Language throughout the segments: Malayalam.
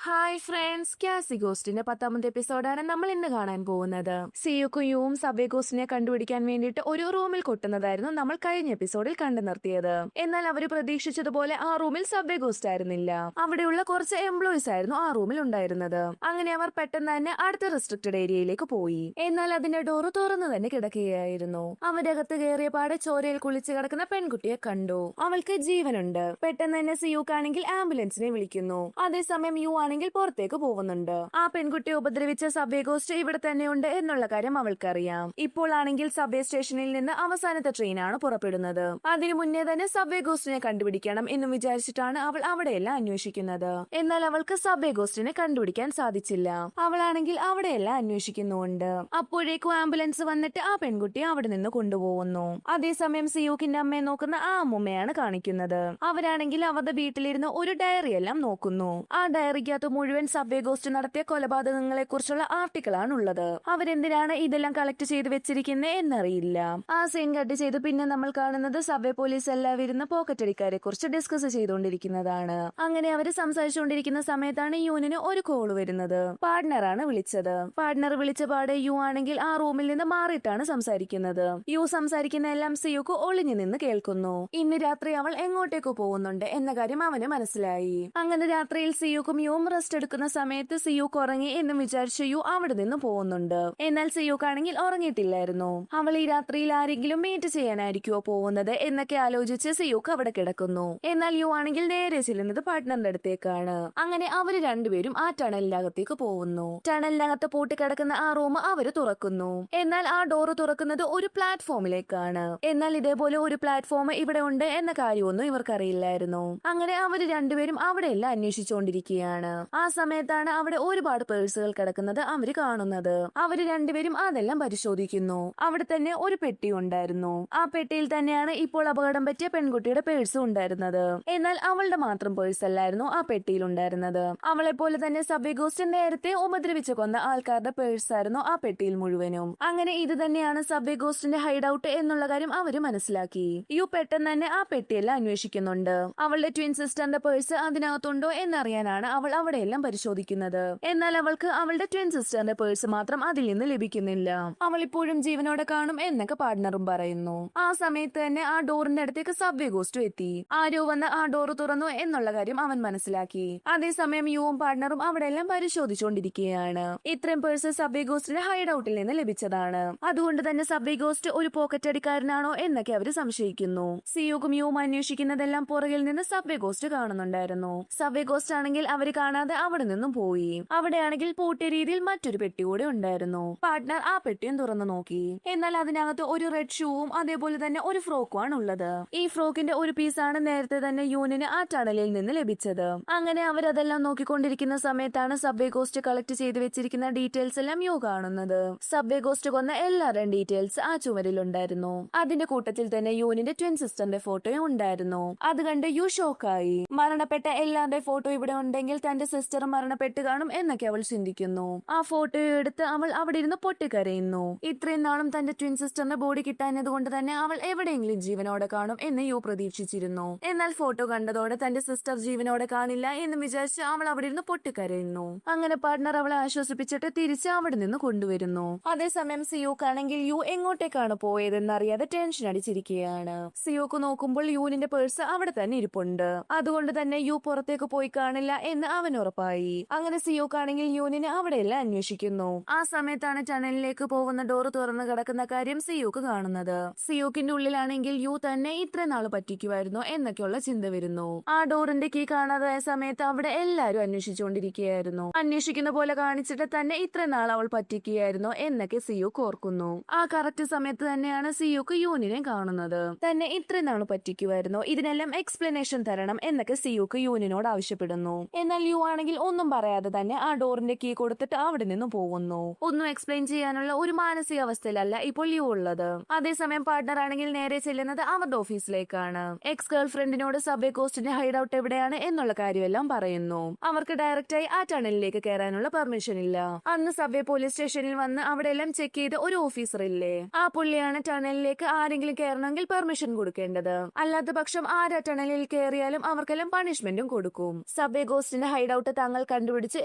ഹായ് ഫ്രണ്ട്സ്, കാസി ഗോസ്റ്റിന്റെ 10ാമത്തെ എപ്പിസോഡാണ് നമ്മൾ ഇന്ന് കാണാൻ പോകുന്നത്. സിയുക്കും യുവും സബ്വേ ഗോസ്റ്റിനെ കണ്ടുപിടിക്കാൻ വേണ്ടിയിട്ട് ഒരു റൂമിൽ കൊട്ടുന്നതായിരുന്നു നമ്മൾ കഴിഞ്ഞ എപ്പിസോഡിൽ കണ്ടു നിർത്തിയത്. എന്നാൽ അവര് പ്രതീക്ഷിച്ചതുപോലെ ആ റൂമിൽ സബ്വേ ഗോസ്റ്റ് ആയിരുന്നില്ല. അവിടെയുള്ള കുറച്ച് എംപ്ലോയീസ് ആയിരുന്നു ആ റൂമിൽ ഉണ്ടായിരുന്നത്. അങ്ങനെ അവർ പെട്ടെന്ന് തന്നെ അടുത്ത റെസ്ട്രിക്റ്റഡ് ഏരിയയിലേക്ക് പോയി. എന്നാൽ അതിന്റെ ഡോറ് തുറന്നു തന്നെ കിടക്കുകയായിരുന്നു. അവരുടെ അകത്ത് കയറിയ പാടെ ചോരയിൽ കുളിച്ച് കിടക്കുന്ന പെൺകുട്ടിയെ കണ്ടു. അവൾക്ക് ജീവനുണ്ട്. പെട്ടെന്ന് തന്നെ സിയുക്കാണെങ്കിൽ ആംബുലൻസിനെ വിളിക്കുന്നു. അതേസമയം യു ആണെങ്കിൽ പുറത്തേക്ക് പോകുന്നുണ്ട്. ആ പെൺകുട്ടിയെ ഉപദ്രവിച്ച സബ്വേ ഗോസ്റ്റ് ഇവിടെ തന്നെയുണ്ട് എന്നുള്ള കാര്യം അവൾക്കറിയാം. ഇപ്പോൾ ആണെങ്കിൽ സബ്വേ സ്റ്റേഷനിൽ നിന്ന് അവസാനത്തെ ട്രെയിനാണ് പുറപ്പെടുന്നത്. അതിനു മുന്നേ തന്നെ സബ്വേ ഗോസ്റ്റിനെ കണ്ടുപിടിക്കണം എന്ന് വിചാരിച്ചിട്ടാണ് അവൾ അവിടെയെല്ലാം അന്വേഷിക്കുന്നത്. എന്നാൽ അവൾക്ക് സബ്വേ ഗോസ്റ്റിനെ കണ്ടുപിടിക്കാൻ സാധിച്ചില്ല. അവളാണെങ്കിൽ അവിടെയെല്ലാം അന്വേഷിക്കുന്നുണ്ട്. അപ്പോഴേക്കും ആംബുലൻസ് വന്നിട്ട് ആ പെൺകുട്ടിയെ അവിടെ നിന്ന് കൊണ്ടുപോകുന്നു. അതേസമയം സിയൂക്കിന്റെ അമ്മയെ നോക്കുന്ന ആ അമ്മുമ്മയാണ് കാണിക്കുന്നത്. അവരാണെങ്കിൽ അവരുടെ വീട്ടിലിരുന്ന് ഒരു ഡയറി എല്ലാം നോക്കുന്നു. ആ ഡയറിക്കകത്ത് മുഴുവൻ സബ്വേ ഗോസ്റ്റ് നടത്തിയ കൊലപാതകങ്ങളെ കുറിച്ചുള്ള ആർട്ടിക്കിളാണ് ഉള്ളത്. അവരെന്തിനാണ് ഇതെല്ലാം കളക്ട് ചെയ്ത് വെച്ചിരിക്കുന്നത് എന്നറിയില്ല. ആ സീൻ കട്ട് ചെയ്ത് പിന്നെ നമ്മൾ കാണുന്നത് സബ്വേ പോലീസ് എല്ലാവരും ഇരുന്ന് പോക്കറ്റടിക്കാരെ കുറിച്ച് ഡിസ്കസ് ചെയ്തുകൊണ്ടിരിക്കുന്നതാണ്. അങ്ങനെ അവര് സംസാരിച്ചുകൊണ്ടിരിക്കുന്ന സമയത്താണ് യുവിന് ഒരു കോള് വരുന്നത്. പാർട്ട്ണറാണ് വിളിച്ചത്. പാർട്ട്ണർ വിളിച്ച പാടെ യു ആണെങ്കിൽ ആ റൂമിൽ നിന്ന് മാറിയിട്ടാണ് സംസാരിക്കുന്നത്. യു സംസാരിക്കുന്ന എല്ലാം സിയുക്ക് ഒളിഞ്ഞു നിന്ന് കേൾക്കുന്നു. ഇന്ന് രാത്രി അവൾ എങ്ങോട്ടേക്ക് പോകുന്നുണ്ട് എന്ന കാര്യം അവന് മനസ്സിലായി. അങ്ങനെ രാത്രിയിൽ സിയുക്കും യുവും റെസ്റ്റ് എടുക്കുന്ന സമയത്ത് സിയൂക്ക് ഉറങ്ങി എന്ന് വിചാരിച്ച യു അവിടെ നിന്ന് പോകുന്നുണ്ട്. എന്നാൽ സിയൂക്ക് ആണെങ്കിൽ ഉറങ്ങിയിട്ടില്ലായിരുന്നു. അവൾ ഈ രാത്രിയിൽ ആരെങ്കിലും മീറ്റ് ചെയ്യാനായിരിക്കുമോ പോകുന്നത് എന്നൊക്കെ ആലോചിച്ച് സിയൂക്ക് അവിടെ കിടക്കുന്നു. എന്നാൽ യു ആണെങ്കിൽ നേരെ ചെല്ലുന്നത് പാർട്ട്ണറിന്റെ അടുത്തേക്കാണ്. അങ്ങനെ അവര് രണ്ടുപേരും ആ ടണലിനകത്തേക്ക് പോകുന്നു. ടണലിനകത്ത് പൂട്ടിക്കിടക്കുന്ന ആ റൂം അവര് തുറക്കുന്നു. എന്നാൽ ആ ഡോറ് തുറക്കുന്നത് ഒരു പ്ലാറ്റ്ഫോമിലേക്കാണ്. എന്നാൽ ഇതേപോലെ ഒരു പ്ലാറ്റ്ഫോം ഇവിടെ ഉണ്ട് എന്ന കാര്യമൊന്നും ഇവർക്കറിയില്ലായിരുന്നു. അങ്ങനെ അവര് രണ്ടുപേരും അവിടെയെല്ലാം അന്വേഷിച്ചുകൊണ്ടിരിക്കുകയാണ്. ആ സമയത്താണ് അവിടെ ഒരുപാട് പേഴ്സുകൾ കിടക്കുന്നത് അവര് കാണുന്നത്. അവര് രണ്ടുപേരും അതെല്ലാം പരിശോധിക്കുന്നു. അവിടെ തന്നെ ഒരു പെട്ടി ഉണ്ടായിരുന്നു. ആ പെട്ടിയിൽ തന്നെയാണ് ഇപ്പോൾ അപകടം പറ്റിയ പെൺകുട്ടിയുടെ പേഴ്സ് ഉണ്ടായിരുന്നത്. എന്നാൽ അവളുടെ മാത്രം പേഴ്സ് അല്ലായിരുന്നു ആ പെട്ടിയിൽ ഉണ്ടായിരുന്നത്. അവളെ പോലെ തന്നെ സബ്വേ ഗോസ്റ്റ് നേരത്തെ ഉപദ്രവിച്ചു കൊന്ന ആൾക്കാരുടെ പേഴ്സ് ആയിരുന്നു ആ പെട്ടിയിൽ മുഴുവനും. അങ്ങനെ ഇത് തന്നെയാണ് സബ്വേ ഗോസ്റ്റിന്റെ ഹൈഡ് ഔട്ട് എന്നുള്ള കാര്യം അവര് മനസ്സിലാക്കി. യു പെട്ടെന്ന് തന്നെ ആ പെട്ടിയെല്ലാം അന്വേഷിക്കുന്നുണ്ട്. അവളുടെ ട്വിൻ സിസ്റ്ററിന്റെ പേഴ്സ് അതിനകത്തുണ്ടോ എന്നറിയാനാണ് അവൾ അവിടെയെല്ലാം പരിശോധിക്കുന്നത്. എന്നാൽ അവൾക്ക് അവളുടെ ട്വിൻ സിസ്റ്ററിന്റെ പേഴ്സ് മാത്രം അതിൽ നിന്ന് ലഭിക്കുന്നില്ല. അവൾ ഇപ്പോഴും ജീവനോടെ കാണും എന്നൊക്കെ പാർട്ട്ണറും പറയുന്നു. ആ സമയത്ത് തന്നെ ആ ഡോറിന്റെ അടുത്തേക്ക് സബ്വേ ഗോസ്റ്റ് എത്തി. ആരോ വന്ന് ആ ഡോറ് തുറന്നു എന്നുള്ള കാര്യം അവൻ മനസ്സിലാക്കി. അതേസമയം യുവും പാർട്ട്ണറും അവിടെയെല്ലാം പരിശോധിച്ചുകൊണ്ടിരിക്കുകയാണ്. ഇത്രയും പേഴ്സ് സബ്വേ ഗോസ്റ്റിന്റെ ഹൈഡ് ഔട്ടിൽ നിന്ന് ലഭിച്ചതാണ്. അതുകൊണ്ട് തന്നെ സബ്വേ ഗോസ്റ്റ് ഒരു പോക്കറ്റ് അടിക്കാരനാണോ എന്നൊക്കെ അവര് സംശയിക്കുന്നു. സിയുക്കും യുവും അന്വേഷിക്കുന്നതെല്ലാം പുറകിൽ നിന്ന് സബ്വേ ഗോസ്റ്റ് കാണുന്നുണ്ടായിരുന്നു. സബ്വേ ഗോസ്റ്റ് ആണെങ്കിൽ അവര് കാണാതെ അവിടെ നിന്നും പോയി. അവിടെയാണെങ്കിൽ പൂട്ടിയ രീതിയിൽ മറ്റൊരു പെട്ടി കൂടെ ഉണ്ടായിരുന്നു. പാർട്ട്ണർ ആ പെട്ടിയും തുറന്നു നോക്കി. എന്നാൽ അതിനകത്ത് ഒരു റെഡ് ഷൂവും അതേപോലെ തന്നെ ഒരു ഫ്രോക്കും ആണ് ഉള്ളത്. ഈ ഫ്രോക്കിന്റെ ഒരു പീസാണ് നേരത്തെ തന്നെ യൂണിന് ആ ടണലിൽ നിന്ന് ലഭിച്ചത്. അങ്ങനെ അവരതെല്ലാം നോക്കിക്കൊണ്ടിരിക്കുന്ന സമയത്താണ് സബ്വേ ഗോസ്റ്റ് കളക്ട് ചെയ്ത് വെച്ചിരിക്കുന്ന ഡീറ്റെയിൽസ് എല്ലാം യു കാണുന്നത്. സബ്വേ ഗോസ്റ്റ് കൊന്ന എല്ലാവരുടെയും ഡീറ്റെയിൽസ് ആ ചുവരിലുണ്ടായിരുന്നു. അതിന്റെ കൂട്ടത്തിൽ തന്നെ യൂണിന്റെ ട്വിൻ സിസ്റ്ററിന്റെ ഫോട്ടോയും ഉണ്ടായിരുന്നു. അത് കണ്ട് യു ഷോക്കായി. മരണപ്പെട്ട എല്ലാവരുടെ ഫോട്ടോ ഇവിടെ ഉണ്ടെങ്കിൽ തന്റെ സിസ്റ്റർ മരണപ്പെട്ട് കാണും എന്നൊക്കെ അവൾ ചിന്തിക്കുന്നു. ആ ഫോട്ടോ എടുത്ത് അവൾ അവിടെ ഇരുന്ന് പൊട്ടിക്കരയുന്നു. ഇത്രയും നാളും തന്റെ ട്വിൻ സിസ്റ്ററിന്റെ ബോഡി കിട്ടാഞ്ഞത് കൊണ്ട് തന്നെ അവൾ എവിടെയെങ്കിലും ജീവനോടെ കാണും എന്ന് യു പ്രതീക്ഷിച്ചിരുന്നു. എന്നാൽ ഫോട്ടോ കണ്ടതോടെ തന്റെ സിസ്റ്റർ ജീവനോടെ കാണില്ല എന്ന് വിചാരിച്ച് അവൾ അവിടെ ഇരുന്ന് പൊട്ടിക്കരയുന്നു. അങ്ങനെ പാർട്ട്ണർ അവളെ ആശ്വസിപ്പിച്ചിട്ട് തിരിച്ച് അവിടെ നിന്ന് കൊണ്ടുവരുന്നു. അതേസമയം സിയൂക്ക് ആണെങ്കിൽ യു എങ്ങോട്ടേക്കാണ് പോയതെന്ന് അറിയാതെ ടെൻഷൻ അടിച്ചിരിക്കുകയാണ്. സിയൂക്ക് നോക്കുമ്പോൾ യുവിന്റെ പേഴ്സ് അവിടെ തന്നെ ഇരിപ്പുണ്ട്. അതുകൊണ്ട് തന്നെ യു പുറത്തേക്ക് പോയി കാണില്ല എന്ന് അവൻ ഉറപ്പായി. അങ്ങനെ സിയൂക്ക് ആണെങ്കിൽ യൂണിനെ അവിടെയെല്ലാം അന്വേഷിക്കുന്നു. ആ സമയത്താണ് ടണലിലേക്ക് പോകുന്ന ഡോറ് തുറന്നു കിടക്കുന്ന കാര്യം സിയൂക്ക് കാണുന്നത്. സിയൂക്കിന്റെ ഉള്ളിലാണെങ്കിൽ യു തന്നെ ഇത്ര നാള് പറ്റിക്കുമായിരുന്നു എന്നൊക്കെയുള്ള ചിന്ത വരുന്നു. ആ ഡോറിന്റെ കീ കാണാതായ സമയത്ത് അവിടെ എല്ലാരും അന്വേഷിച്ചുകൊണ്ടിരിക്കുകയായിരുന്നു. അന്വേഷിക്കുന്ന പോലെ കാണിച്ചിട്ട് തന്നെ ഇത്ര നാൾ അവൾ പറ്റിക്കുകയായിരുന്നു എന്നൊക്കെ സിയൂക്ക് ഓർക്കുന്നു. ആ കറക്റ്റ് സമയത്ത് തന്നെയാണ് സിയൂക്ക് യൂണിനെ കാണുന്നത്. തന്നെ ഇത്ര നാള് പറ്റിക്കുമായിരുന്നു, ഇതിനെല്ലാം എക്സ്പ്ലനേഷൻ തരണം എന്നൊക്കെ സിയൂക്ക് യൂണിനോട് ആവശ്യപ്പെടുന്നു. എന്നാൽ യു ആണെങ്കിൽ ഒന്നും പറയാതെ തന്നെ ആ ഡോറിന്റെ കീ കൊടുത്തിട്ട് അവിടെ നിന്ന് പോകുന്നു. ഒന്നും എക്സ്പ്ലെയിൻ ചെയ്യാനുള്ള ഒരു മാനസികാവസ്ഥയിലല്ല ഇപ്പോൾ യു ഉള്ളത്. അതേസമയം പാർട്ട്ണർ ആണെങ്കിൽ നേരെ ചെല്ലുന്നത് അവരുടെ ഓഫീസിലേക്കാണ്. എക്സ് ഗേൾ ഫ്രണ്ടിനോട് സബ്വേ ഗോസ്റ്റിന്റെ ഹൈഡ് ഔട്ട് എവിടെയാണ് എന്നുള്ള കാര്യമെല്ലാം പറയുന്നു. അവർക്ക് ഡയറക്റ്റായി ആ ടണലിലേക്ക് കയറാനുള്ള പെർമിഷൻ ഇല്ല. അന്ന് സബ്വേ പോലീസ് സ്റ്റേഷനിൽ വന്ന് അവിടെ എല്ലാം ചെക്ക് ചെയ്ത് ഒരു ഓഫീസർ ഇല്ലേ, ആ പുള്ളിയാണ് ടണലിലേക്ക് ആരെങ്കിലും കയറണമെങ്കിൽ പെർമിഷൻ കൊടുക്കേണ്ടത്. അല്ലാത്ത പക്ഷം ആരാ ടണലിൽ കയറിയാലും അവർക്കെല്ലാം പണിഷ്മെന്റും കൊടുക്കും. സബ്വേ ഗോസ്റ്റിന്റെ ഹൈഡ് ഹൈഡൌട്ട് താങ്കൾ കണ്ടുപിടിച്ചു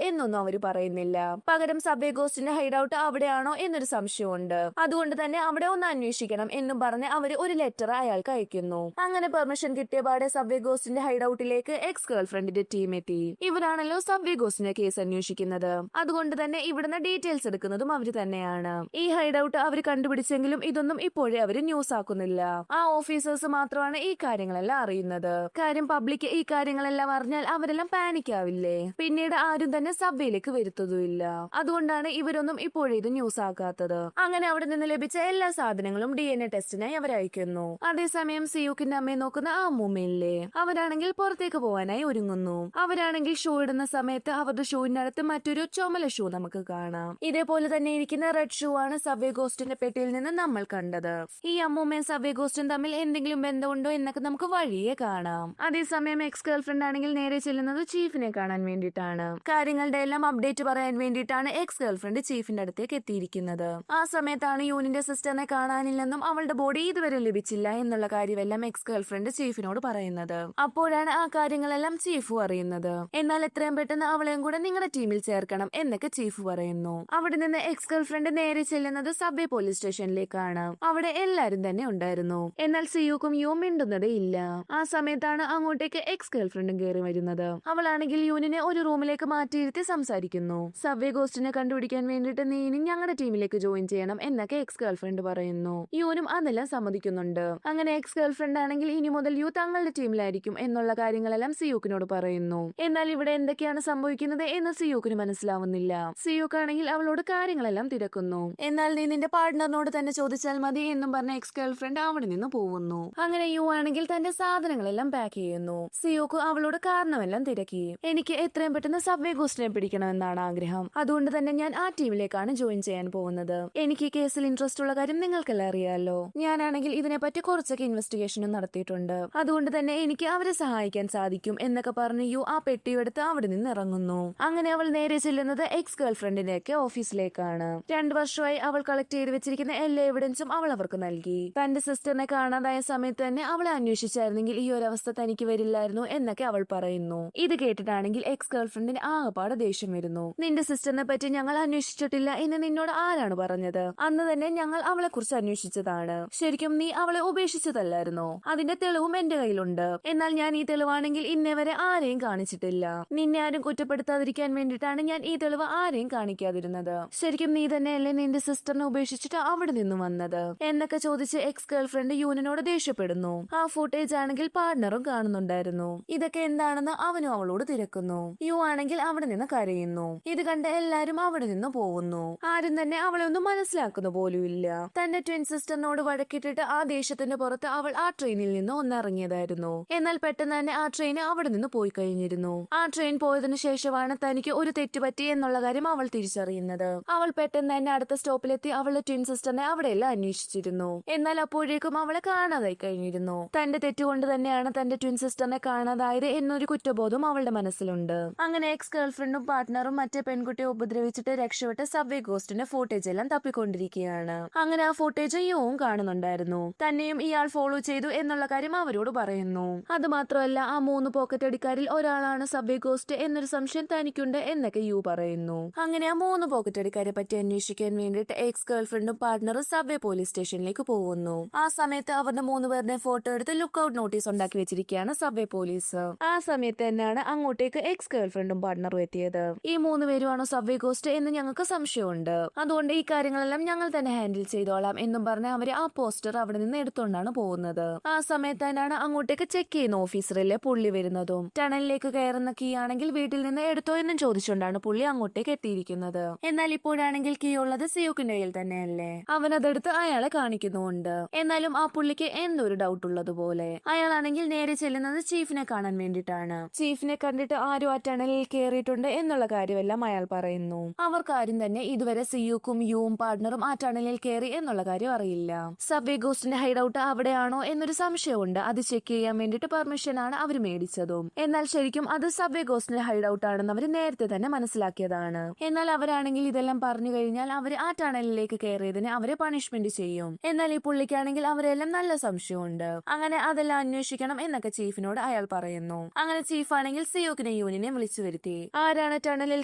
എന്നൊന്നും അവർ പറയുന്നില്ല. പകരം സബ്വേ ഗോസ്റ്റിന്റെ ഹൈഡൌട്ട് അവിടെയാണോ എന്നൊരു സംശയമുണ്ട്. അതുകൊണ്ട് തന്നെ അവിടെ ഒന്ന് അന്വേഷിക്കണം എന്നും പറഞ്ഞ് അവര് ഒരു ലെറ്റർ അയാൾക്ക് അയക്കുന്നു. അങ്ങനെ പെർമിഷൻ കിട്ടിയ പാടെ സബ്വേ ഗോസ്റ്റിന്റെ ഹൈഡൌട്ടിലേക്ക് എക്സ് ഗേൾഫ്രണ്ടിന്റെ ടീം എത്തി. ഇവരാണല്ലോ സബ്വേ ഗോസ്റ്റിന്റെ കേസ് അന്വേഷിക്കുന്നത്. അതുകൊണ്ട് തന്നെ ഇവിടുന്ന് ഡീറ്റെയിൽസ് എടുക്കുന്നതും അവര് തന്നെയാണ്. ഈ ഹൈഡൌട്ട് അവര് കണ്ടുപിടിച്ചെങ്കിലും ഇതൊന്നും ഇപ്പോഴേ അവര് ന്യൂസ് ആക്കുന്നില്ല. ആ ഓഫീസേഴ്സ് മാത്രമാണ് ഈ കാര്യങ്ങളെല്ലാം അറിയുന്നത്. കാര്യം പബ്ലിക് ഈ കാര്യങ്ങളെല്ലാം അറിഞ്ഞാൽ അവരെല്ലാം പാനിക് ആവില്ലേ? പിന്നീട് ആരും തന്നെ സബ്വേയിലേക്ക് വരുത്തതുമില്ല. അതുകൊണ്ടാണ് ഇവരൊന്നും ഇപ്പോഴേ ഇത് ന്യൂസ് ആക്കാത്തത്. അങ്ങനെ അവിടെ നിന്ന് ലഭിച്ച എല്ലാ സാധനങ്ങളും DNA ടെസ്റ്റിനായി അവർ അയക്കുന്നു. അതേസമയം സിയൂക്കിന്റെ അമ്മയെ നോക്കുന്ന ആ അമ്മൂമ്മയില്ലേ, അവരാണെങ്കിൽ പുറത്തേക്ക് പോവാനായി ഒരുങ്ങുന്നു. അവരാണെങ്കിൽ ഷൂ ഇടുന്ന സമയത്ത് അവരുടെ ഷൂവിന്റെ അടുത്ത് മറ്റൊരു ചുമല ഷൂ നമുക്ക് കാണാം. ഇതേപോലെ തന്നെ ഇരിക്കുന്ന റെഡ് ഷൂ ആണ് സബ്വേ ഗോസ്റ്റിന്റെ പെട്ടിയിൽ നിന്ന് നമ്മൾ കണ്ടത്. ഈ അമ്മൂമ്മയും സബ്വേ ഗോസ്റ്റും തമ്മിൽ എന്തെങ്കിലും ബന്ധമുണ്ടോ എന്നൊക്കെ നമുക്ക് വഴിയെ കാണാം. അതേസമയം എക്സ് ഗേൾഫ്രണ്ട് ആണെങ്കിൽ നേരെ ചെല്ലുന്നത് ചീഫിനെ കാണാൻ വേണ്ടിയിട്ടാണ്. കാര്യങ്ങളുടെ എല്ലാം അപ്ഡേറ്റ് പറയാൻ വേണ്ടിയിട്ടാണ് എക്സ് ഗേൾഫ്രണ്ട് ചീഫിന്റെ അടുത്തേക്ക് എത്തിയിരിക്കുന്നത്. ആ സമയത്താണ് യൂനിന്റെ സിസ്റ്ററിനെ കാണാനില്ലെന്നും അവളുടെ ബോഡി ഇതുവരെ ലഭിച്ചില്ല എന്നുള്ള കാര്യമെല്ലാം എക്സ് ഗേൾഫ്രണ്ട് ചീഫിനോട് പറയുന്നത്. അപ്പോഴാണ് ആ കാര്യങ്ങളെല്ലാം ചീഫും അറിയുന്നത്. എന്നാൽ എത്രയും പെട്ടെന്ന് അവളെയും കൂടെ നിങ്ങളുടെ ടീമിൽ ചേർക്കണം എന്നൊക്കെ ചീഫ് പറയുന്നു. അവിടെ നിന്ന് എക്സ് ഗേൾഫ്രണ്ട് നേരെ ചെല്ലുന്നത് സബ്വേ പോലീസ് സ്റ്റേഷനിലേക്കാണ്. അവിടെ എല്ലാരും തന്നെ ഉണ്ടായിരുന്നു. എന്നാൽ സിയൂക്കും യുവും മിണ്ടുന്നതേ ഇല്ല. ആ സമയത്താണ് അങ്ങോട്ടേക്ക് എക്സ് ഗേൾഫ്രണ്ടും കയറി വരുന്നത്. അവളാണെങ്കിൽ യൂനിനെ ഒരു റൂമിലേക്ക് മാറ്റിയിരുത്തി സംസാരിക്കുന്നു. സബ്വേ ഗോസ്റ്റിനെ കണ്ടുപിടിക്കാൻ വേണ്ടിയിട്ട് നീ ഇനി ഞങ്ങളുടെ ടീമിലേക്ക് ജോയിൻ ചെയ്യണം എന്നൊക്കെ എക്സ് ഗേൾഫ്രണ്ട് പറയുന്നു. യൂനും അതെല്ലാം സമ്മതിക്കുന്നുണ്ട്. അങ്ങനെ എക്സ് ഗേൾഫ്രണ്ട് ആണെങ്കിൽ ഇനി മുതൽ യു തങ്ങളുടെ ടീമിലായിരിക്കും എന്നുള്ള കാര്യങ്ങളെല്ലാം സിയൂക്കിനോട് പറയുന്നു. എന്നാൽ ഇവിടെ എന്തൊക്കെയാണ് സംഭവിക്കുന്നത് എന്ന് സിയൂക്കിന് മനസ്സിലാവുന്നില്ല. സിയൂക്ക് ആണെങ്കിൽ അവളോട് കാര്യങ്ങളെല്ലാം തിരക്കുന്നു. എന്നാൽ നീ നിന്റെ പാർട്ട്ണറിനോട് തന്നെ ചോദിച്ചാൽ മതി എന്നും പറഞ്ഞ എക്സ് ഗേൾഫ്രണ്ട് അവിടെ നിന്ന് പോകുന്നു. അങ്ങനെ യു ആണെങ്കിൽ തന്റെ സാധനങ്ങളെല്ലാം പാക്ക് ചെയ്യുന്നു. സിയൂക്ക് അവളോട് കാരണമെല്ലാം തിരക്കി. എനിക്ക് എത്രയും പെട്ടെന്ന് സബ്വേ ഗോസ്റ്റിനെ പിടിക്കണമെന്നാണ് ആഗ്രഹം. അതുകൊണ്ട് തന്നെ ഞാൻ ആ ടീമിലേക്കാണ് ജോയിൻ ചെയ്യാൻ പോകുന്നത്. എനിക്ക് ഈ കേസിൽ ഇൻട്രസ്റ്റ് ഉള്ള കാര്യം നിങ്ങൾക്കെല്ലാം അറിയാലോ. ഞാനാണെങ്കിൽ ഇതിനെപ്പറ്റി കുറച്ചൊക്കെ ഇൻവെസ്റ്റിഗേഷനും നടത്തിയിട്ടുണ്ട്. അതുകൊണ്ട് തന്നെ എനിക്ക് അവരെ സഹായിക്കാൻ സാധിക്കും എന്നൊക്കെ പറഞ്ഞ് യു ആ പെട്ടിയെടുത്ത് അവിടെ നിന്ന് ഇറങ്ങുന്നു. അങ്ങനെ അവൾ നേരെ ചെല്ലുന്നത് എക്സ് ഗേൾഫ്രണ്ടിന്റെ ഒക്കെ ഓഫീസിലേക്കാണ്. 2 വർഷമായി അവൾ കളക്ട് ചെയ്ത് വെച്ചിരിക്കുന്ന എല്ലാ എവിഡൻസും അവൾ അവർക്ക് നൽകി. തന്റെ സിസ്റ്ററിനെ കാണാതായ സമയത്ത് തന്നെ അവളെ അന്വേഷിച്ചായിരുന്നെങ്കിൽ ഈ ഒരു അവസ്ഥ തനിക്ക് വരില്ലായിരുന്നു എന്നൊക്കെ അവൾ പറയുന്നു. ഇത് കേട്ടിട്ടാണെങ്കിൽ എക്സ് ഗേൾഫ്രണ്ടിന് ആകെപ്പാടെ ദേഷ്യം വരുന്നു. നിന്റെ സിസ്റ്ററിനെ പറ്റി ഞങ്ങൾ അന്വേഷിച്ചിട്ടില്ല എന്ന് നിന്നോട് ആരാണ് പറഞ്ഞത്? അന്ന് തന്നെ ഞങ്ങൾ അവളെ കുറിച്ച് അന്വേഷിച്ചതാണ്. ശരിക്കും നീ അവളെ ഉപേക്ഷിച്ചതല്ലായിരുന്നോ? അതിന്റെ തെളിവും എന്റെ കയ്യിലുണ്ട്. എന്നാൽ ഞാൻ ഈ തെളിവാണെങ്കിൽ ഇന്നേ വരെ ആരെയും കാണിച്ചിട്ടില്ല. നിന്നെ ആരും കുറ്റപ്പെടുത്താതിരിക്കാൻ വേണ്ടിയിട്ടാണ് ഞാൻ ഈ തെളിവ് ആരെയും കാണിക്കാതിരുന്നത്. ശരിക്കും നീ തന്നെയല്ലേ നിന്റെ സിസ്റ്ററിനെ ഉപേക്ഷിച്ചിട്ട് അവിടെ നിന്നും വന്നത് എന്നൊക്കെ ചോദിച്ച് എക്സ് ഗേൾഫ്രണ്ട് യൂനിനോട് ദേഷ്യപ്പെടുന്നു. ആ ഫുട്ടേജ് ആണെങ്കിൽ പാർട്ണറും കാണുന്നുണ്ടായിരുന്നു. ഇതൊക്കെ എന്താണെന്ന് അവനും അവളോട് തിരക്കുന്നു. യു ആണെങ്കിൽ അവിടെ നിന്ന് കരയുന്നു. ഇത് കണ്ട് എല്ലാരും അവിടെ നിന്ന് പോകുന്നു. ആരും തന്നെ അവളെ ഒന്നും മനസ്സിലാക്കുന്നു പോലുമില്ല. തന്റെ ട്വിൻ സിസ്റ്ററിനോട് വഴക്കിട്ടിട്ട് ആ ദേഷ്യത്തിന്റെ പുറത്ത് അവൾ ആ ട്രെയിനിൽ നിന്ന് ഒന്നിറങ്ങിയതായിരുന്നു. എന്നാൽ പെട്ടെന്ന് തന്നെ ആ ട്രെയിൻ അവിടെ നിന്ന് പോയി കഴിഞ്ഞിരുന്നു. ആ ട്രെയിൻ പോയതിനു ശേഷമാണ് തനിക്ക് ഒരു തെറ്റുപറ്റി എന്നുള്ള കാര്യം അവൾ തിരിച്ചറിയുന്നത്. അവൾ പെട്ടെന്ന് തന്നെ അടുത്ത സ്റ്റോപ്പിലെത്തി അവളുടെ ട്വിൻ സിസ്റ്ററിനെ അവിടെയെല്ലാം അന്വേഷിച്ചിരുന്നു. എന്നാൽ അപ്പോഴേക്കും അവളെ കാണാതായി കഴിഞ്ഞിരുന്നു. തന്റെ തെറ്റുകൊണ്ട് തന്നെയാണ് തന്റെ ട്വിൻ സിസ്റ്ററിനെ കാണാതായത് എന്നൊരു കുറ്റബോധം അവളുടെ മനസ്സിലുണ്ട്. അങ്ങനെ എക്സ് ഗേൾഫ്രണ്ടും പാർട്ട്ണറും മറ്റേ പെൺകുട്ടിയെ ഉപദ്രവിച്ചിട്ട് രക്ഷപ്പെട്ട് സബ്വേ ഗോസ്റ്റിന്റെ ഫൂട്ടേജ് എല്ലാം തപ്പിക്കൊണ്ടിരിക്കുകയാണ്. അങ്ങനെ ആ ഫൂട്ടേജ് യുവും കാണുന്നുണ്ടായിരുന്നു. തന്നെയും ഇയാൾ ഫോളോ ചെയ്തു എന്നുള്ള കാര്യം അവരോട് പറയുന്നു. അത് മാത്രമല്ല ആ 3 പോക്കറ്റ് അടിക്കാരിൽ ഒരാളാണ് സബ്വേ ഗോസ്റ്റ് എന്നൊരു സംശയം തനിക്കുണ്ട് എന്നൊക്കെ യു പറയുന്നു. അങ്ങനെ ആ 3 പോക്കറ്റ് അടിക്കാരെ പറ്റി അന്വേഷിക്കാൻ വേണ്ടിയിട്ട് എക്സ് ഗേൾഫ്രണ്ടും പാർട്ട്ണറും സബ്വേ പോലീസ് സ്റ്റേഷനിലേക്ക് പോകുന്നു. ആ സമയത്ത് അവരുടെ 3 പേരുടെ ഫോട്ടോ എടുത്ത് ലുക്ക്ഔട്ട് നോട്ടീസ് ഉണ്ടാക്കി വെച്ചിരിക്കുകയാണ് സബ്വേ പോലീസ്. ആ സമയത്ത് തന്നെയാണ് അങ്ങോട്ടേക്ക് എക്സ് ഗേൾഫ്രണ്ടും പാർട്ട്ണറും എത്തിയത്. ഈ 3 പേരുമാണോ സബ്വേ ഗോസ്റ്റ് എന്ന് ഞങ്ങൾക്ക് സംശയമുണ്ട്. അതുകൊണ്ട് ഈ കാര്യങ്ങളെല്ലാം ഞങ്ങൾ തന്നെ ഹാൻഡിൽ ചെയ്തോളാം എന്നും പറഞ്ഞ് അവര് ആ പോസ്റ്റർ അവിടെ നിന്ന് എടുത്തോണ്ടാണ് പോകുന്നത്. ആ സമയത്ത് തന്നെയാണ് അങ്ങോട്ടേക്ക് ചെക്ക് ചെയ്യുന്ന ഓഫീസറിലെ പുള്ളി വരുന്നതും. ടണലിലേക്ക് കയറുന്ന കീ ആണെങ്കിൽ വീട്ടിൽ നിന്ന് എടുത്തോ എന്നും ചോദിച്ചുകൊണ്ടാണ് പുള്ളി അങ്ങോട്ടേക്ക് എത്തിയിരിക്കുന്നത്. എന്നാൽ ഇപ്പോഴാണെങ്കിൽ കീ ഉള്ളത് സിയൂക്കിന്റെ കയ്യിൽ തന്നെയല്ലേ. അവൻ അതെടുത്ത് അയാളെ കാണിക്കുന്നുണ്ട്. എന്നാലും ആ പുള്ളിക്ക് എന്തൊരു ഡൗട്ട് ഉള്ളതുപോലെ. അയാളാണെങ്കിൽ നേരെ ചെല്ലുന്നത് ചീഫിനെ കാണാൻ വേണ്ടിയിട്ടാണ്. ചീഫിനെ കണ്ടിട്ട് ആരും ആ ടണലിൽ കയറിയിട്ടുണ്ട് എന്നുള്ള കാര്യമെല്ലാം അയാൾ പറയുന്നു. അവർക്കാരും തന്നെ ഇതുവരെ സിയൂക്കും യുവും പാർട്ട്ണറും ആ ടണലിൽ കയറി എന്നുള്ള കാര്യം അറിയില്ല. സബ്വേ ഗോസ്റ്റിന്റെ ഹൈഡൌട്ട് അവിടെയാണോ എന്നൊരു സംശയമുണ്ട്. അത് ചെക്ക് ചെയ്യാൻ വേണ്ടിയിട്ട് പെർമിഷൻ ആണ് അവർ മേടിച്ചതും. എന്നാൽ ശരിക്കും അത് സബ്വേ ഗോസ്റ്റിന്റെ ഹൈഡൌട്ട് ആണെന്ന് അവർ നേരത്തെ തന്നെ മനസ്സിലാക്കിയതാണ്. എന്നാൽ അവരാണെങ്കിൽ ഇതെല്ലാം പറഞ്ഞു കഴിഞ്ഞാൽ അവർ ആ ടണലിലേക്ക് കയറിയതിന് അവരെ പണിഷ്മെന്റ് ചെയ്യും. എന്നാൽ ഈ പുള്ളിക്കാണെങ്കിൽ അവരെല്ലാം നല്ല സംശയമുണ്ട്. അങ്ങനെ അതെല്ലാം അന്വേഷിക്കണം എന്നൊക്കെ ചീഫിനോട് അയാൾ പറയുന്നു. അങ്ങനെ ചീഫാണെങ്കിൽ സിയൂക്കിനെ യൂനിനെ യൂനിനെ വിളിച്ചു വരുത്തി. ആരാണ് ടണലിൽ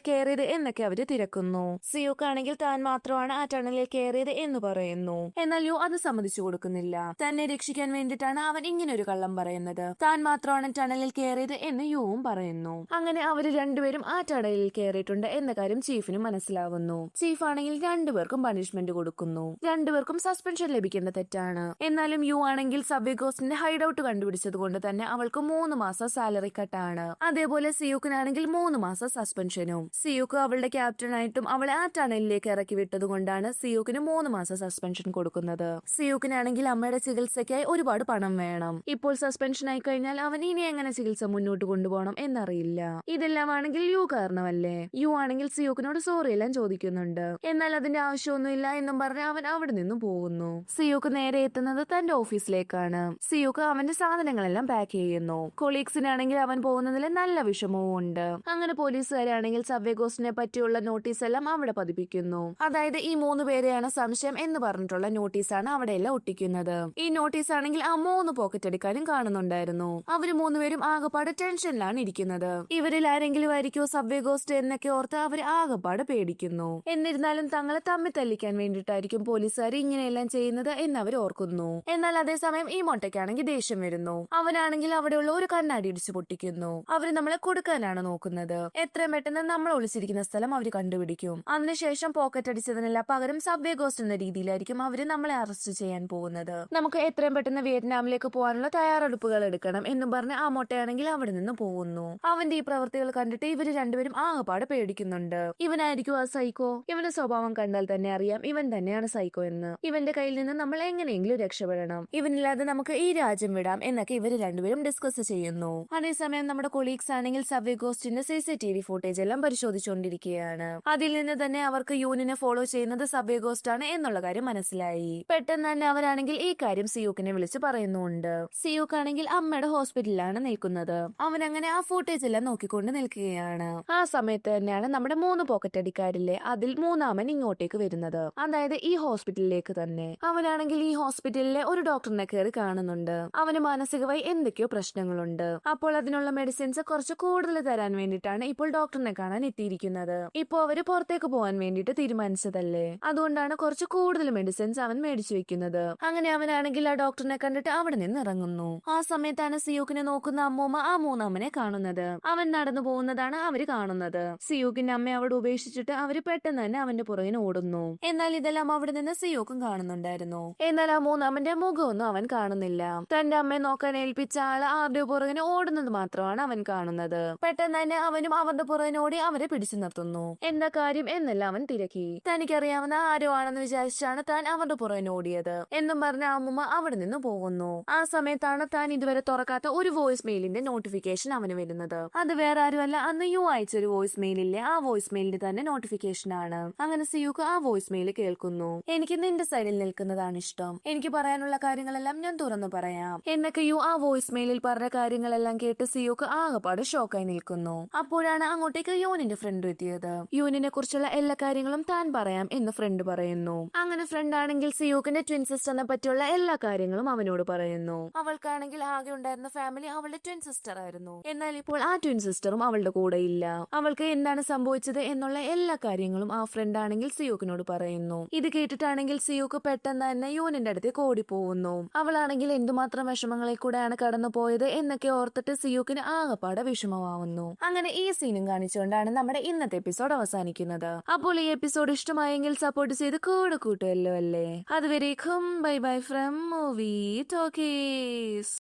കയറിയത് എന്നൊക്കെ അവര് തിരക്കുന്നു. സിയൂക്ക് ആണെങ്കിൽ താൻ മാത്രമാണ് ആ ടണലിൽ കയറിയത് എന്ന് പറയുന്നു. എന്നാൽ യു അത് സമ്മതിച്ചു കൊടുക്കുന്നില്ല. തന്നെ രക്ഷിക്കാൻ വേണ്ടിയിട്ടാണ് അവൻ ഇങ്ങനെ ഒരു കള്ളം പറയുന്നത്. താൻ മാത്രമാണ് ടണലിൽ കയറിയത് എന്ന് യുവും പറയുന്നു. അങ്ങനെ അവര് രണ്ടുപേരും ആ ടണലിൽ കയറിയിട്ടുണ്ട് എന്ന കാര്യം ചീഫിനും മനസ്സിലാവുന്നു. ചീഫ് ആണെങ്കിൽ രണ്ടുപേർക്കും പണിഷ്മെന്റ് കൊടുക്കുന്നു. രണ്ടുപേർക്കും സസ്പെൻഷൻ ലഭിക്കേണ്ട തെറ്റാണ്. എന്നാലും യു ആണെങ്കിൽ സബ്വേ ഗോസ്റ്റിന്റെ ഹൈഡ് ഔട്ട് കണ്ടുപിടിച്ചത് കൊണ്ട് തന്നെ അവൾക്ക് 3 മാസം സാലറി കട്ടാണ്. അതേപോലെ സിയൂക്കിനാണെങ്കിൽ 3 മാസം സസ്പെൻഷനും. സിയൂക്ക് അവളുടെ ക്യാപ്റ്റനായിട്ടും അവളെ ആ ടണലിലേക്ക് ഇറക്കി വിട്ടത് കൊണ്ടാണ് സിയൂക്കിന് 3 മാസം സസ്പെൻഷൻ കൊടുക്കുന്നത്. സിയൂക്കിനാണെങ്കിൽ അമ്മയുടെ ചികിത്സയ്ക്കായി ഒരുപാട് പണം വേണം. ഇപ്പോൾ സസ്പെൻഷൻ ആയി കഴിഞ്ഞാൽ അവൻ ഇനി എങ്ങനെ ചികിത്സ മുന്നോട്ട് കൊണ്ടുപോകണം എന്നറിയില്ല. ഇതെല്ലാം ആണെങ്കിൽ യു കാരണമല്ലേ. യു ആണെങ്കിൽ സിയൂക്കിനോട് സോറി എല്ലാം ചോദിക്കുന്നുണ്ട്. എന്നാൽ അതിന്റെ ആവശ്യമൊന്നുമില്ല എന്നും പറഞ്ഞ് അവൻ അവിടെ നിന്നും പോകുന്നു. സിയൂക്ക് നേരെ എത്തുന്നത് തന്റെ ഓഫീസിലേക്കാണ്. സിയൂക്ക് അവന്റെ സാധനങ്ങളെല്ലാം പാക്ക് ചെയ്യുന്നു. കൊളീഗ്സിനാണെങ്കിൽ അവൻ പോകുന്നതിൽ നല്ല വിഷമവും ഉണ്ട്. അങ്ങനെ പോലീസുകാരാണെങ്കിൽ സബ്വേ ഗോസ്റ്റിനെ പറ്റിയുള്ള നോട്ടീസ് എല്ലാം അവിടെ പതിപ്പിക്കുന്നു. അതായത് ഈ 3 പേരെയാണ് സംശയം എന്ന് പറഞ്ഞിട്ടുള്ള നോട്ടീസാണ് അവിടെയെല്ലാം ഒട്ടിക്കുന്നത്. ഈ നോട്ടീസ് ആണെങ്കിൽ ആ 3 പോക്കറ്റ് അടിക്കാനും കാണുന്നുണ്ടായിരുന്നു. അവര് 3 പേരും ആകെപ്പാട് ടെൻഷനിലാണ് ഇരിക്കുന്നത്. ഇവരിൽ ആരെങ്കിലും ആയിരിക്കോ സബ്വേ ഗോസ്റ്റ് എന്നൊക്കെ ഓർത്ത് അവർ ആകെപ്പാട് പേടിക്കുന്നു. എന്നിരുന്നാലും തങ്ങളെ തമ്മിൽ തല്ലിക്കാൻ വേണ്ടിയിട്ടായിരിക്കും പോലീസുകാർ ഇങ്ങനെയെല്ലാം ചെയ്യുന്നത് എന്ന് അവർ ഓർക്കുന്നു. എന്നാൽ അതേസമയം ഈ മൊട്ടയ്ക്കാണെങ്കിൽ ദേഷ്യം വരുന്നു. അവനാണെങ്കിൽ അവിടെയുള്ള ഒരു കണ്ണാടി ഇടിച്ചു പൊട്ടിക്കുന്നു. അവര് നമ്മളെ കൊടുക്കാനാണ് നോക്കുന്നത്. എത്രയും പെട്ടെന്ന് നമ്മൾ ഒളിച്ചിരിക്കുന്ന സ്ഥലം അവര് കണ്ടുപിടിക്കും. അതിനുശേഷം പോക്കറ്റ് അടിച്ചതിനല്ല പകരം സബ്വേ ഗോസ്റ്റ് എന്ന രീതിയിലായിരിക്കും അവര് നമ്മളെ അറസ്റ്റ് ചെയ്യാൻ പോകുന്നത്. നമുക്ക് എത്രയും പെട്ടെന്ന് വിയറ്റ്നാമിലേക്ക് പോകാനുള്ള തയ്യാറെടുപ്പുകൾ എടുക്കണം എന്നും പറഞ്ഞ് ആ മൊട്ടയാണെങ്കിൽ അവിടെ നിന്ന് പോകുന്നു. അവന്റെ ഈ പ്രവൃത്തികൾ കണ്ടിട്ട് ഇവര് രണ്ടുപേരും ആകെപ്പാട് പേടിക്കുന്നുണ്ട്. ഇവനായിരിക്കും ആ സൈക്കോ. ഇവന്റെ സ്വഭാവം കണ്ടാൽ തന്നെ അറിയാം ഇവൻ തന്നെയാണ് സൈക്കോ എന്ന്. ഇവന്റെ കയ്യിൽ നിന്ന് നമ്മൾ എങ്ങനെയെങ്കിലും രക്ഷപ്പെടണം. ഇവനില്ലാതെ നമുക്ക് ഈ രാജ്യം വിടാം എന്നൊക്കെ ഇവര് രണ്ടുപേരും ഡിസ്കസ് ചെയ്യുന്നു. അതേസമയം നമ്മുടെ കൊളീഗ്സ് ആണെങ്കിൽ സബ്വേ ഗോസ്റ്റിന്റെ CCTV ഫുട്ടേജ് എല്ലാം പരിശോധിച്ചുകൊണ്ടിരിക്കുകയാണ്. അതിൽ നിന്ന് തന്നെ അവർക്ക് യൂനിനെ ഫോളോ ചെയ്യുന്നത് സബ്വേ ഗോസ്റ്റ് ആണ് എന്നുള്ള കാര്യം മനസ്സിലായി. പെട്ടെന്ന് തന്നെ അവരാണെങ്കിൽ ഈ കാര്യം സിയൂക്കിനെ വിളിച്ച് പറയുന്നുണ്ട്. സിയൂക്ക് ആണെങ്കിൽ അമ്മയുടെ ഹോസ്പിറ്റലിലാണ് നിൽക്കുന്നത്. അവൻ അങ്ങനെ ആ ഫുട്ടേജ് എല്ലാം നോക്കിക്കൊണ്ട് നിൽക്കുകയാണ്. ആ സമയത്ത് തന്നെയാണ് നമ്മുടെ 3 പോക്കറ്റ് അടിക്കാരില്ലേ അതിൽ 3-മൻ ഇങ്ങോട്ടേക്ക് വരുന്നത്. അതായത് ഈ ഹോസ്പിറ്റലിലേക്ക് തന്നെ. അവനാണെങ്കിൽ ഈ ഹോസ്പിറ്റലിലെ ഒരു ഡോക്ടറിനെ കയറി കാണുന്നുണ്ട്. അവന് മാനസികമായി എന്തൊക്കെയോ പ്രശ്നങ്ങളുണ്ട്. അപ്പോൾ അതിനുള്ള മെഡിസിൻസ് കുറച്ച് കൂടുതൽ തരാൻ വേണ്ടിയിട്ടാണ് ഇപ്പോൾ ഡോക്ടറിനെ കാണാൻ എത്തിയിരിക്കുന്നത്. ഇപ്പൊ അവര് പുറത്തേക്ക് പോകാൻ വേണ്ടിയിട്ട് തീരുമാനിച്ചതല്ലേ. അതുകൊണ്ടാണ് കുറച്ച് കൂടുതൽ മെഡിസിൻസ് അവൻ മേടിച്ചു വെക്കുന്നത്. അങ്ങനെ അവനാണെങ്കിൽ ആ ഡോക്ടറിനെ കണ്ടിട്ട് അവിടെ നിന്ന് ഇറങ്ങുന്നു. ആ സമയത്താണ് സിയൂക്കിനെ നോക്കുന്ന അമ്മൂമ്മ ആ 3-മനെ കാണുന്നത്. അവൻ നടന്നു പോകുന്നതാണ് അവര് കാണുന്നത്. സിയൂക്കിന്റെ അമ്മ അവിടെ ഉപേക്ഷിച്ചിട്ട് അവര് പെട്ടെന്ന് തന്നെ അവന്റെ പുറകിന് ഓടുന്നു. എന്നാൽ ഇതെല്ലാം അവിടെ നിന്ന് സിയൂക്കും കാണുന്നുണ്ടായിരുന്നു. എന്നാൽ ആ 3-മന്റെ മുഖമൊന്നും അവൻ കാണുന്നില്ല. തന്റെ അമ്മയെ നോക്കാൻ ഏൽപ്പിച്ച ആള് ആരുടെ പുറകിന് ഓടുന്നത് മാത്രമാണ് അവൻ കാണുന്നത്. പെട്ടെന്ന് തന്നെ അവനും അവരുടെ പുറകിനോടി അവരെ പിടിച്ചു നിർത്തുന്നു. എന്താ കാര്യം എന്നെല്ലാം അവൻ തിരക്കി. തനിക്കറിയാവുന്ന ആരോ ആണെന്ന് വിചാരിച്ചാണ് താൻ അവരുടെ പുറകിനോടിയത് എന്നും പറഞ്ഞ അമ്മുമ്മ അവിടെ നിന്ന് പോകുന്നു. ആ സമയത്താണ് താൻ ഇതുവരെ തുറക്കാത്ത ഒരു വോയിസ് മെയിലിന്റെ നോട്ടിഫിക്കേഷൻ അവന് വരുന്നത്. അത് വേറെ ആരുമല്ല, അന്ന് യു അയച്ചൊരു വോയിസ് മെയിലില്ലേ ആ വോയിസ് മെയിലിന്റെ തന്നെ നോട്ടിഫിക്കേഷൻ ആണ്. അങ്ങനെ സിയൂക്ക് ആ വോയിസ് മെയിൽ കേൾക്കുന്നു. എനിക്ക് നിന്റെ സൈഡിൽ നിൽക്കുന്നതാണ് ഇഷ്ടം. എനിക്ക് പറയാനുള്ള കാര്യങ്ങളെല്ലാം ഞാൻ തുറന്നു പറയാം എന്നൊക്കെ യു ആ വോയിസ് മെയിലിൽ പറഞ്ഞ കാര്യങ്ങളെല്ലാം കേട്ട് സിയൂക്ക് ആകെപ്പാട് ഷോക്കായി നിൽക്കുന്നു. അപ്പോഴാണ് അങ്ങോട്ടേക്ക് യൂനിന്റെ ഫ്രണ്ട് എത്തിയത്. യൂനിനെ കുറിച്ചുള്ള എല്ലാ കാര്യങ്ങളും താൻ പറയാം എന്ന് ഫ്രണ്ട് പറയുന്നു. അങ്ങനെ ഫ്രണ്ട് ആണെങ്കിൽ സിയൂക്കിന്റെ ട്വിൻ സിസ്റ്ററിനെ പറ്റിയുള്ള എല്ലാ കാര്യങ്ങളും അവനോട് പറയുന്നു. അവൾക്കാണെങ്കിൽ ആകെ ഉണ്ടായിരുന്ന ഫാമിലി അവളുടെ ട്വിൻ സിസ്റ്റർ ആയിരുന്നു. എന്നാൽ ഇപ്പോൾ ആ ട്വിൻ സിസ്റ്ററും അവളുടെ കൂടെ ഇല്ല. അവൾക്ക് എന്താണ് സംഭവിച്ചത് എന്നുള്ള എല്ലാ കാര്യങ്ങളും ആ ഫ്രണ്ട് ആണെങ്കിൽ സിയൂക്കിനോട് പറയുന്നു. ഇത് കേട്ടിട്ടാണെങ്കിൽ സിയൂക്ക് പെട്ടെന്ന് തന്നെ യൂനിന്റെ അടുത്തേക്ക് ഓടിപ്പോകുന്നു. അവളാണെങ്കിൽ എന്തുമാത്രം വിഷമങ്ങളിൽ കൂടെയാണ് കടന്നു പോയത് എന്നൊക്കെ ഓർത്തിട്ട് സിയൂക്കിന് ആകെപ്പാടെ വിഷമമാവുന്നു. അങ്ങനെ ഈ സീനും കാണിച്ചുകൊണ്ടാണ് നമ്മുടെ ഇന്നത്തെ എപ്പിസോഡ് അവസാനിക്കുന്നത്. അപ്പോൾ ഈ എപ്പിസോഡ് ഇഷ്ടമായെങ്കിൽ സപ്പോർട്ട് ചെയ്ത് കൂടെ കൂട്ടുമല്ലോ അല്ലേ. അതുവരേക്കും bye bye from movie talkies.